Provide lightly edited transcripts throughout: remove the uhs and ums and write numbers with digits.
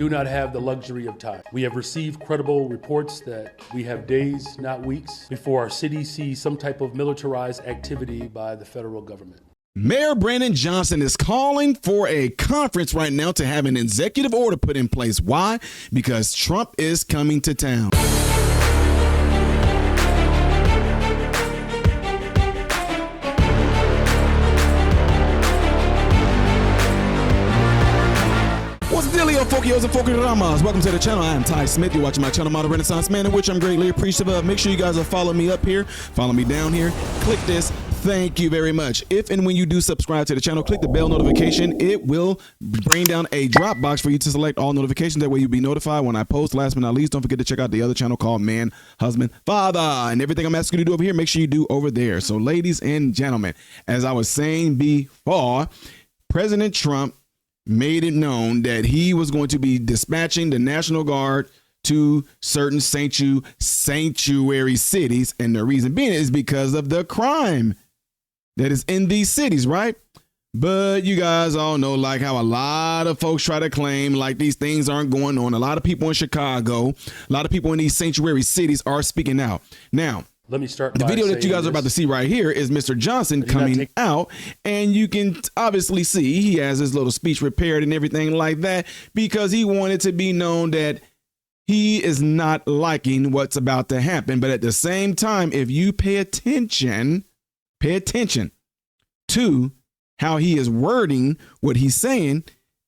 do not have the luxury of time. We have received credible reports that we have days, not weeks, before our city sees some type of militarized activity by the federal government. Mayor Brandon Johnson is calling for a conference right now to have an executive order put in place. Why? Because Trump is coming to town. What's the dealio, Fokios and Fokiramas? Welcome to the channel. I am Ty Smith. You're watching my channel, Model Renaissance Man, in which I'm greatly appreciative of. Make sure you guys are following me up here, follow me down here, click this. Thank you very much. If and when you do subscribe to the channel, click the bell notification. It will bring down a drop box for you to select all notifications. That way you'll be notified when I post. Last but not least, don't forget to check out the other channel called Man, Husband, Father. And everything I'm asking you to do over here, make sure you do over there. So ladies and gentlemen, as I was saying before, President Trump made it known that he was going to be dispatching the National Guard to certain sanctuary cities. And the reason being is because of the crime that is in these cities, right? But you guys all know, like, how a lot of folks try to claim like these things aren't going on. A lot of people in Chicago, a lot of people in these sanctuary cities are speaking out. Now, let me start. The video that you guys are about to see right here is Mr. Johnson coming out, and you can obviously see he has his little speech prepared and everything like that because he wanted to be known that he is not liking what's about to happen. But at the same time, if you pay attention to how he is wording what he's saying,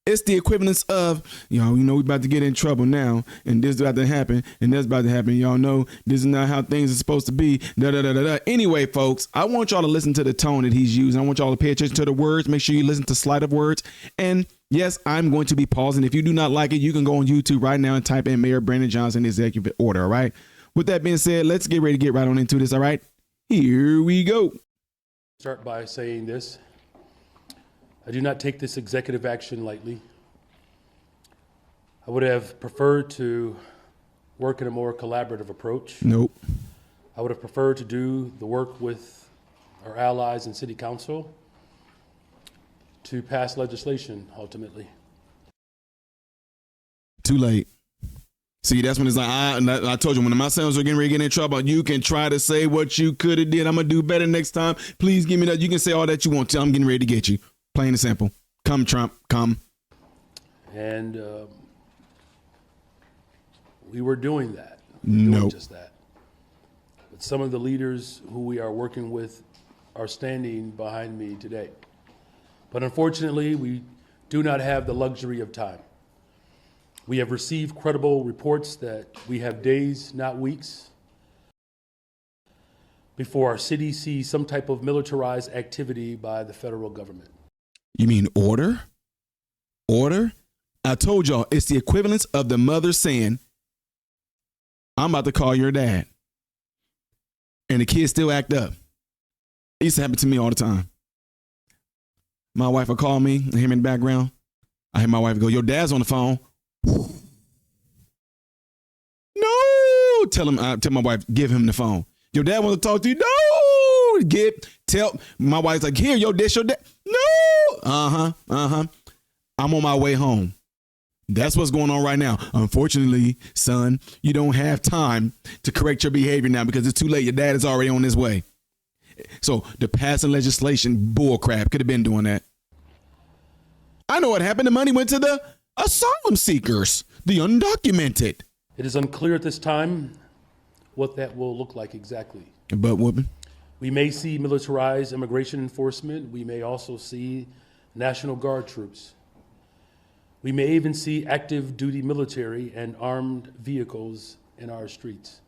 it's the equivalence of, y'all, we're about to get in trouble now, and this is about to happen, and that's about to happen. Y'all know this is not how things are supposed to be. Da, da, da, da, da. Anyway, folks, I want y'all to listen to the tone that he's using. I want y'all to pay attention to the words. Make sure you listen to sleight of words. And yes, I'm going to be pausing. If you do not like it, you can go on YouTube right now and type in Mayor Brandon Johnson executive order. All right. With that being said, let's get ready to get right on into this. All right. Here we go. Start by saying this. I do not take this executive action lightly. I would have preferred to work in a more collaborative approach. Nope. I would have preferred to do the work with our allies in City Council to pass legislation ultimately. Too late. See, that's when it's like, I told you, when my sons are getting ready to get in trouble, you can try to say what you could have did. I'm going to do better next time. Please give me that. You can say all that you want to. I'm getting ready to get you. Plain and simple. Come, Trump, come. And we were doing that. Nope. Just that. But some of the leaders who we are working with are standing behind me today. But unfortunately, we do not have the luxury of time. We have received credible reports that we have days, not weeks, before our city sees some type of militarized activity by the federal government. You mean order? Order? I told y'all, it's the equivalence of the mother saying, I'm about to call your dad. And the kids still act up. It used to happen to me all the time. My wife would call me, and hear me in the background. I hear my wife go, your dad's on the phone. No, tell my wife, give him the phone. Your dad wants to talk to you. No, tell my wife's like, here, this your dad. No, I'm on my way home. That's what's going on right now. Unfortunately, son, you don't have time to correct your behavior now because it's too late. Your dad is already on his way. So the passing legislation, bullcrap, could have been doing that. I know what happened. The money went to the asylum seekers, the undocumented. It is unclear at this time what that will look like exactly. But whooping. We may see militarized immigration enforcement. We may also see National Guard troops. We may even see active duty military and armed vehicles in our streets.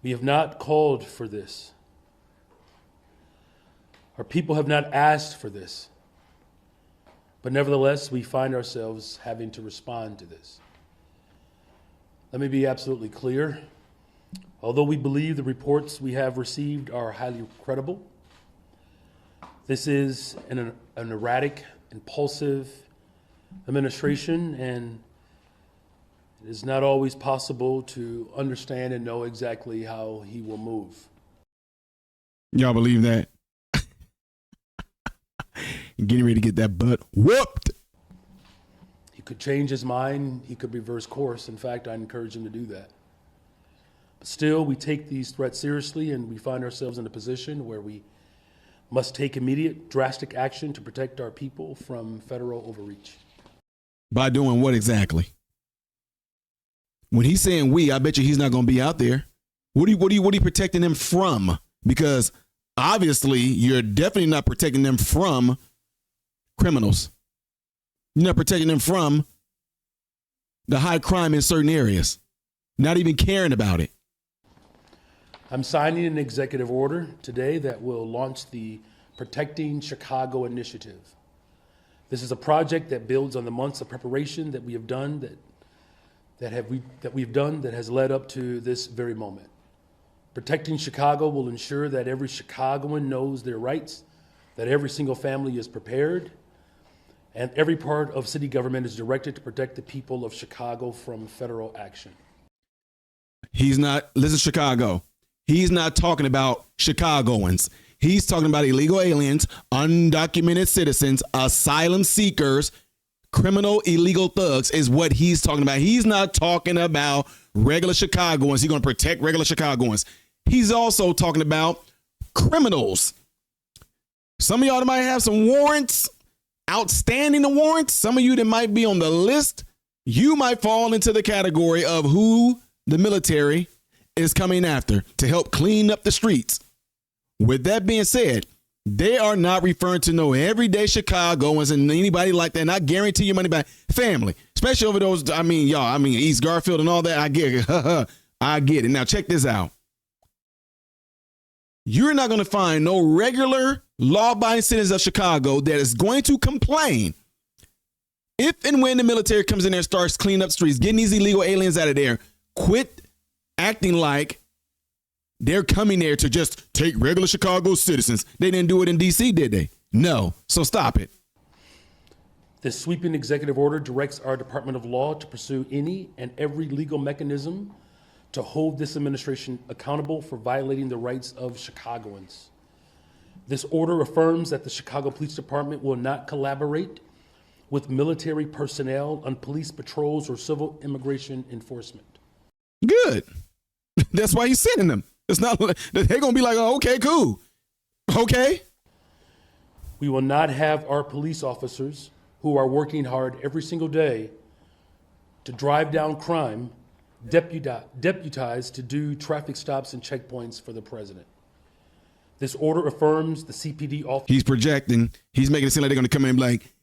We have not called for this. Our people have not asked for this. But nevertheless, we find ourselves having to respond to this. Let me be absolutely clear. Although we believe the reports we have received are highly credible, this is an erratic, impulsive administration, and it is not always possible to understand and know exactly how he will move. Y'all believe that? Getting ready to get that butt whooped. He could change his mind. He could reverse course. In fact, I encourage him to do that. But still, we take these threats seriously, and we find ourselves in a position where we must take immediate, drastic action to protect our people from federal overreach. By doing what exactly? When he's saying we, I bet you he's not going to be out there. What are you protecting them from? Because obviously you're definitely not protecting them from criminals. You're not protecting them from the high crime in certain areas. Not even caring about it. I'm signing an executive order today that will launch the Protecting Chicago initiative. This is a project that builds on the months of preparation that we have done that has led up to this very moment. Protecting Chicago will ensure that every Chicagoan knows their rights, that every single family is prepared, and every part of city government is directed to protect the people of Chicago from federal action. Listen, Chicago. He's not talking about Chicagoans. He's talking about illegal aliens, undocumented citizens, asylum seekers, criminal illegal thugs is what he's talking about. He's not talking about regular Chicagoans. He's going to protect regular Chicagoans. He's also talking about criminals. Some of y'all that might have some warrants, outstanding warrants. Some of you that might be on the list, you might fall into the category of who the military is coming after to help clean up the streets. With that being said, they are not referring to no everyday Chicagoans and anybody like that. And I guarantee you money back family, especially over those. East Garfield and all that. I get it. I get it. Now check this out. You're not going to find no regular law-abiding citizens of Chicago that is going to complain if and when the military comes in there and starts cleaning up streets, getting these illegal aliens out of there. Quit acting like they're coming there to just take regular Chicago citizens. They didn't do it in D.C., did they? No. So stop it. This sweeping executive order directs our Department of Law to pursue any and every legal mechanism to hold this administration accountable for violating the rights of Chicagoans. This order affirms that the Chicago Police Department will not collaborate with military personnel on police patrols or civil immigration enforcement. Good. That's why he's sending them. It's not they're going to be like, oh, okay, cool. Okay. We will not have our police officers who are working hard every single day to drive down crime deputized to do traffic stops and checkpoints for the president. This order affirms the CPD office. He's projecting. He's making it seem like they're going to come in and be like,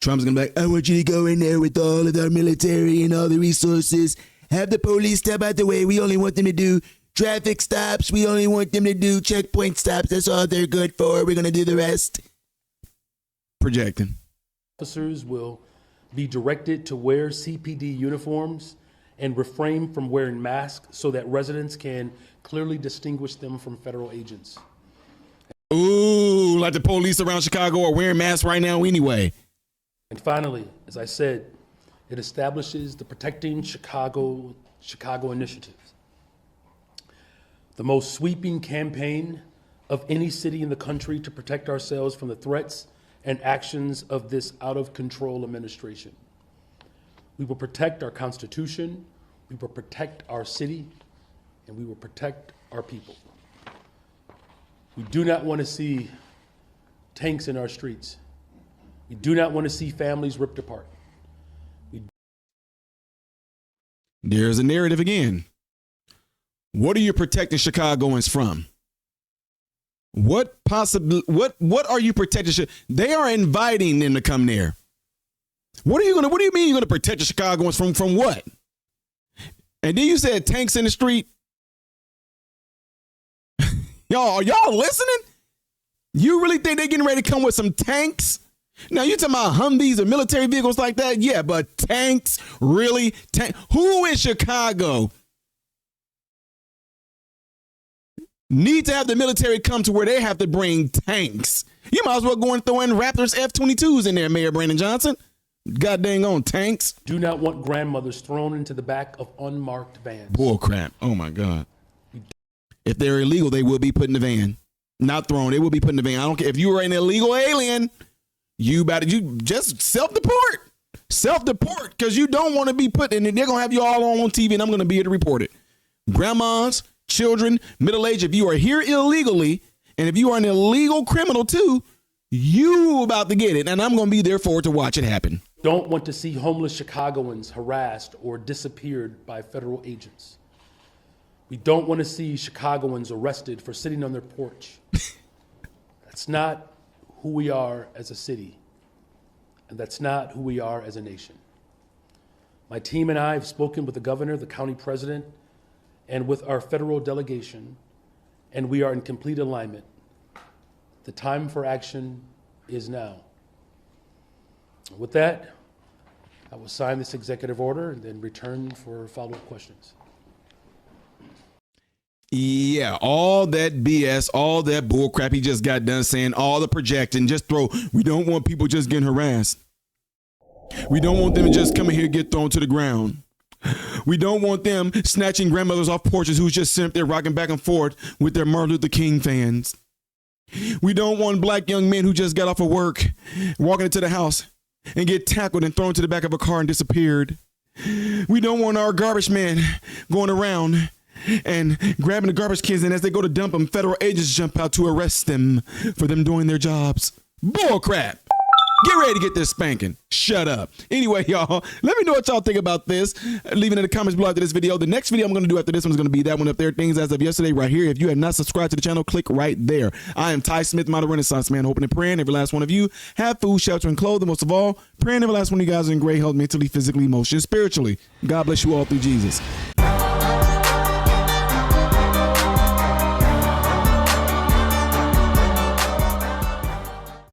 Trump's going to be like, I want you to go in there with all of our military and all the resources. Have the police step out the way. We only want them to do traffic stops. We only want them to do checkpoint stops. That's all they're good for. We're going to do the rest. Projecting. Officers will be directed to wear CPD uniforms and refrain from wearing masks so that residents can clearly distinguish them from federal agents. Ooh, like the police around Chicago are wearing masks right now anyway. And finally, as I said, it establishes the Protecting Chicago initiative, the most sweeping campaign of any city in the country to protect ourselves from the threats and actions of this out-of-control administration. We will protect our Constitution, we will protect our city, and we will protect our people. We do not want to see tanks in our streets. We do not want to see families ripped apart. There's a narrative again. What are you protecting Chicagoans from? What are you protecting? They are inviting them to come there. What do you mean you're gonna protect the Chicagoans from what? And then you said tanks in the street. Y'all, are y'all listening? You really think they're getting ready to come with some tanks? Now you talking about Humvees or military vehicles like that? Yeah, but tanks, really? Who in Chicago need to have the military come to where they have to bring tanks? You might as well go and throw in Raptors F-22s in there, Mayor Brandon Johnson. God dang on tanks. Do not want grandmothers thrown into the back of unmarked vans. Bull crap. Oh my God. If they're illegal, they will be put in the van. Not thrown. They will be put in the van. I don't care if you are an illegal alien. You just self-deport. Self-deport, because you don't want to be put in, and they're going to have you all on TV, and I'm going to be here to report it. Grandmas, children, middle-aged, if you are here illegally, and if you are an illegal criminal too, you about to get it, and I'm going to be there for it to watch it happen. Don't want to see homeless Chicagoans harassed or disappeared by federal agents. We don't want to see Chicagoans arrested for sitting on their porch. That's not who we are as a city, and that's not who we are as a nation. My team and I have spoken with the governor, the county president, and with our federal delegation, and we are in complete alignment. The time for action is now. With that, I will sign this executive order and then return for follow-up questions. Yeah, all that BS, all that bull crap he just got done saying, all the projecting, we don't want people just getting harassed. We don't want them to just come in here and get thrown to the ground. We don't want them snatching grandmothers off porches who's just sitting there rocking back and forth with their Martin Luther King fans. We don't want black young men who just got off of work walking into the house and get tackled and thrown to the back of a car and disappeared. We don't want our garbage men going around and grabbing the garbage cans, and as they go to dump them, federal agents jump out to arrest them for them doing their jobs. Bull crap. Get ready to get this spanking. Shut up. Anyway, y'all, let me know what y'all think about this. Leave it in the comments below after this video. The next video I'm going to do after this one is going to be that one up there. Things as of yesterday right here. If you have not subscribed to the channel, click right there. I am Ty Smith, model Renaissance man, hoping and praying every last one of you have food, shelter, and clothing. Most of all, praying every last one of you guys are in great health, mentally, physically, emotionally, spiritually. God bless you all through Jesus.